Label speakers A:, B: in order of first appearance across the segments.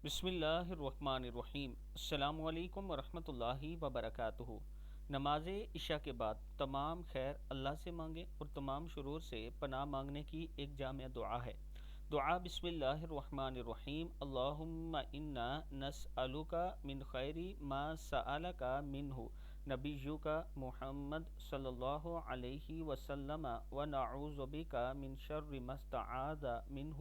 A: بسم اللہ الرحمن الرحیم۔ السلام علیکم ورحمۃ اللہ وبرکاتہ۔ نماز عشاء کے بعد تمام خیر اللہ سے مانگیں اور تمام شرور سے پناہ مانگنے کی ایک جامع دعا ہے۔ دعا بسم اللہ الرحمن الرحیم۔ اللہم انا نسألک من خیر ما سألک منہ نبیک محمد صلی اللہ علیہ وسلم ونعوذ بک من شر ما استعاذ منہ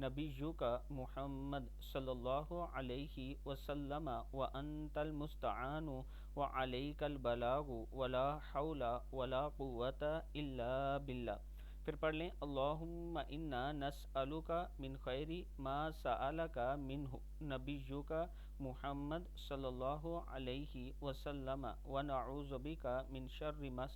A: نبیک محمد صلی اللہ علیہ وسلم وانت المستعان وعلیک البلاغ ولا حول ولا قوة الا باللہ۔ پھر پڑھ لیں اللہم انا نسألک من خیر ما سألک منہ نبیک محمد صلی اللہ علیہ وسلم ونعوذ بک من شر ما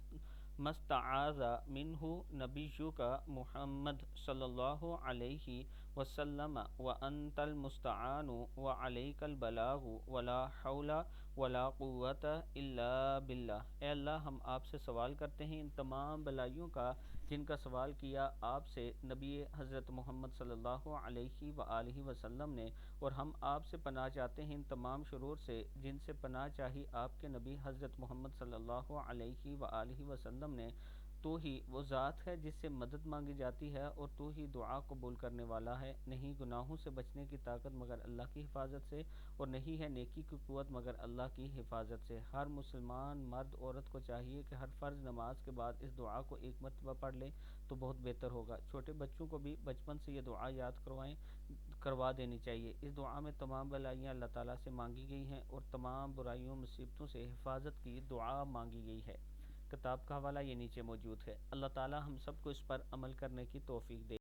A: استعاذ منہ نبیک محمد صلی اللہ علیہ وسلم وانت المستعان وعلیک البلاغ ولا حول ولا قوة الا باللہ۔ اے اللہ، ہم آپ سے سوال کرتے ہیں ان تمام بلائیوں کا جن کا سوال کیا آپ سے نبی حضرت محمد صلی اللہ علیہ وآلہ وسلم نے، اور ہم آپ سے پناہ چاہتے ہیں ان تمام شرور سے جن سے پناہ چاہی آپ کے نبی حضرت محمد صلی اللہ علیہ وآلہ وسلم نے۔ تو ہی وہ ذات ہے جس سے مدد مانگی جاتی ہے اور تو ہی دعا قبول کرنے والا ہے۔ نہیں گناہوں سے بچنے کی طاقت مگر اللہ کی حفاظت سے، اور نہیں ہے نیکی کی قوت مگر اللہ کی حفاظت سے۔ ہر مسلمان مرد عورت کو چاہیے کہ ہر فرض نماز کے بعد اس دعا کو ایک مرتبہ پڑھ لیں تو بہت بہتر ہوگا۔ چھوٹے بچوں کو بھی بچپن سے یہ دعا یاد کروا دینی چاہیے۔ اس دعا میں تمام بلائیاں اللہ تعالیٰ سے مانگی گئی ہیں اور تمام برائیوں مصیبتوں سے حفاظت کی دعا مانگی گئی ہے۔ کتاب کا حوالہ یہ نیچے موجود ہے۔ اللہ تعالیٰ ہم سب کو اس پر عمل کرنے کی توفیق دے۔